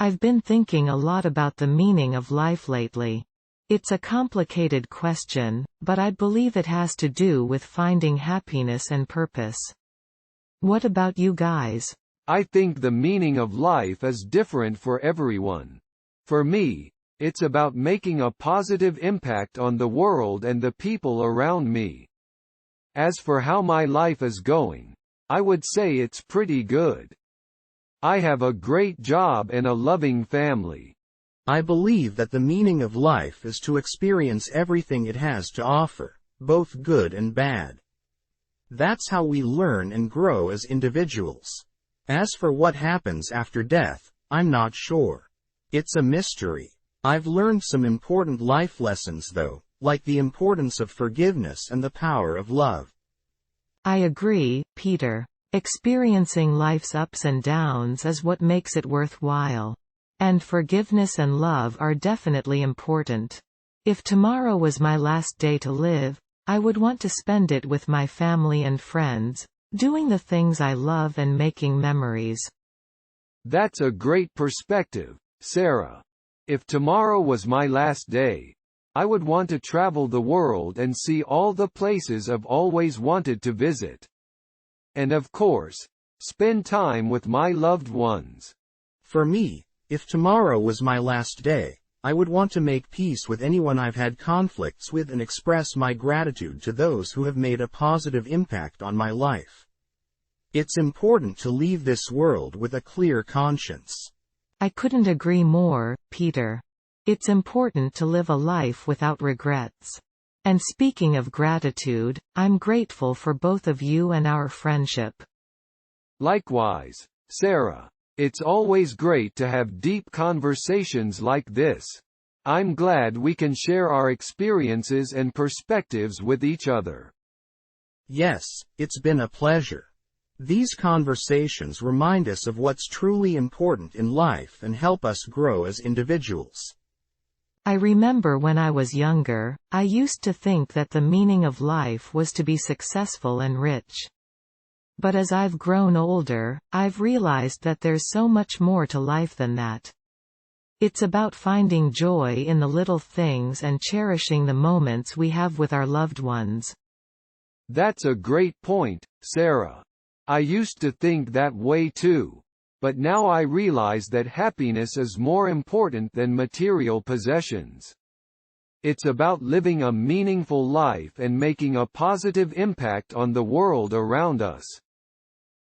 I've been thinking a lot about the meaning of life lately. It's a complicated question, but I believe it has to do with finding happiness and purpose. What about you guys? I think the meaning of life is different for everyone. For me, it's about making a positive impact on the world and the people around me. As for how my life is going, I would say it's pretty good. I have a great job and a loving family. I believe that the meaning of life is to experience everything it has to offer, both good and bad. That's how we learn and grow as individuals. As for what happens after death, I'm not sure. It's a mystery. I've learned some important life lessons though, like the importance of forgiveness and the power of love. I agree, Peter. Experiencing life's ups and downs is what makes it worthwhile. And forgiveness and love are definitely important. If tomorrow was my last day to live, I would want to spend it with my family and friends, doing the things I love and making memories. That's a great perspective, Sarah. If tomorrow was my last day, I would want to travel the world and see all the places I've always wanted to visit. And of course, spend time with my loved ones. For me, if tomorrow was my last day, I would want to make peace with anyone I've had conflicts with and express my gratitude to those who have made a positive impact on my life. It's important to leave this world with a clear conscience. I couldn't agree more, Peter. It's important to live a life without regrets. And speaking of gratitude, I'm grateful for both of you and our friendship. Likewise, Sarah. It's always great to have deep conversations like this. I'm glad we can share our experiences and perspectives with each other. Yes, it's been a pleasure. These conversations remind us of what's truly important in life and help us grow as individuals. I remember when I was younger, I used to think that the meaning of life was to be successful and rich. But as I've grown older, I've realized that there's so much more to life than that. It's about finding joy in the little things and cherishing the moments we have with our loved ones. That's a great point, Sarah. I used to think that way too. But now I realize that happiness is more important than material possessions. It's about living a meaningful life and making a positive impact on the world around us.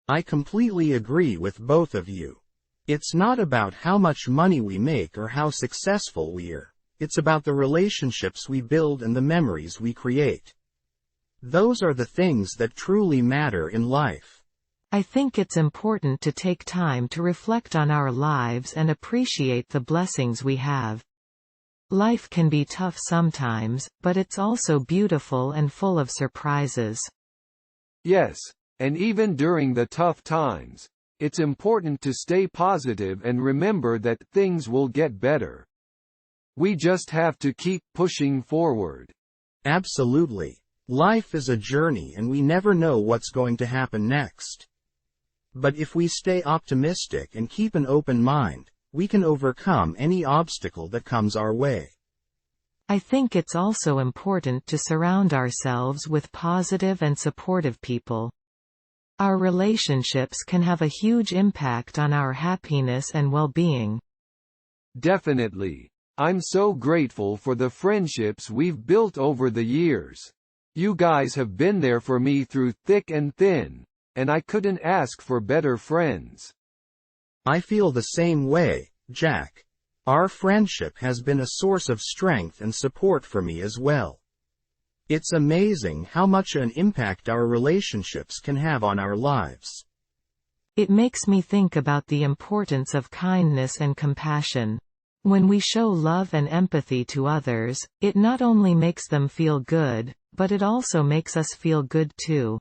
I completely agree with both of you. It's not about how much money we make or how successful we are. It's about the relationships we build and the memories we create. Those are the things that truly matter in life. I think it's important to take time to reflect on our lives and appreciate the blessings we have. Life can be tough sometimes, but it's also beautiful and full of surprises. Yes, and even during the tough times, it's important to stay positive and remember that things will get better. We just have to keep pushing forward. Absolutely. Life is a journey and we never know what's going to happen next. But if we stay optimistic and keep an open mind, we can overcome any obstacle that comes our way. I think it's also important to surround ourselves with positive and supportive people. Our relationships can have a huge impact on our happiness and well-being. Definitely. I'm so grateful for the friendships we've built over the years. You guys have been there for me through thick and thin, and I couldn't ask for better friends. I feel the same way, Jack. Our friendship has been a source of strength and support for me as well. It's amazing how much an impact our relationships can have on our lives. It makes me think about the importance of kindness and compassion. When we show love and empathy to others, it not only makes them feel good, but it also makes us feel good too.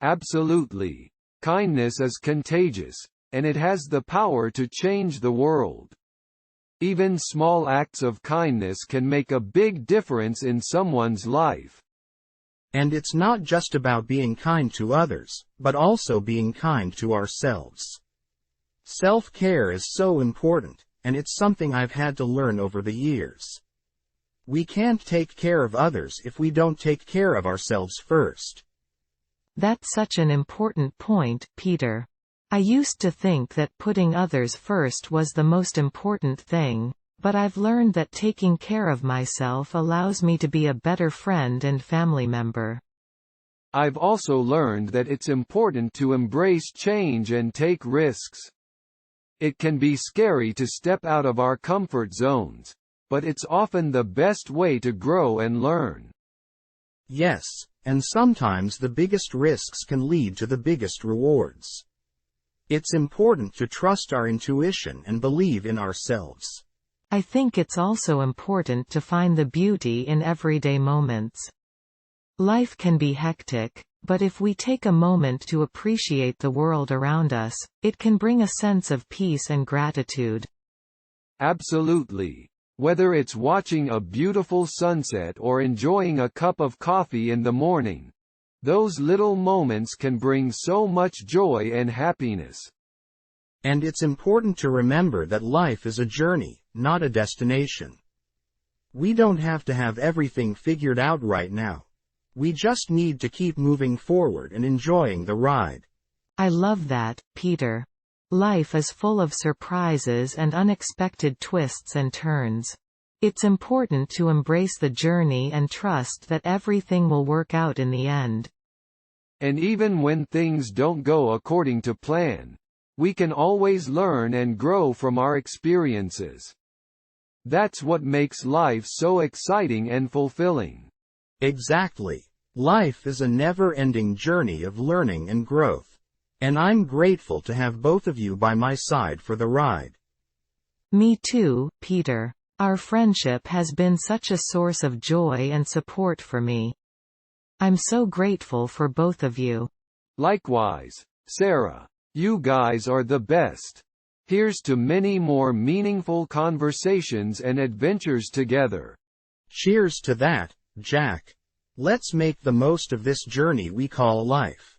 Absolutely. Kindness is contagious, and it has the power to change the world. Even small acts of kindness can make a big difference in someone's life. And it's not just about being kind to others, but also being kind to ourselves. Self-care is so important, and it's something I've had to learn over the years. We can't take care of others if we don't take care of ourselves first. That's such an important point, Peter. I used to think that putting others first was the most important thing, but I've learned that taking care of myself allows me to be a better friend and family member. I've also learned that it's important to embrace change and take risks. It can be scary to step out of our comfort zones, but it's often the best way to grow and learn. Yes, and sometimes the biggest risks can lead to the biggest rewards. It's important to trust our intuition and believe in ourselves. I think it's also important to find the beauty in everyday moments. Life can be hectic, but if we take a moment to appreciate the world around us, it can bring a sense of peace and gratitude. Absolutely. Whether it's watching a beautiful sunset or enjoying a cup of coffee in the morning, those little moments can bring so much joy and happiness. And it's important to remember that life is a journey, not a destination. We don't have to have everything figured out right now. We just need to keep moving forward and enjoying the ride. I love that, Peter. Life is full of surprises and unexpected twists and turns. It's important to embrace the journey and trust that everything will work out in the end. And even when things don't go according to plan, we can always learn and grow from our experiences. That's what makes life so exciting and fulfilling. Exactly. Life is a never-ending journey of learning and growth. And I'm grateful to have both of you by my side for the ride. Me too, Peter. Our friendship has been such a source of joy and support for me. I'm so grateful for both of you. Likewise, Sarah. You guys are the best. Here's to many more meaningful conversations and adventures together. Cheers to that, Jack. Let's make the most of this journey we call life.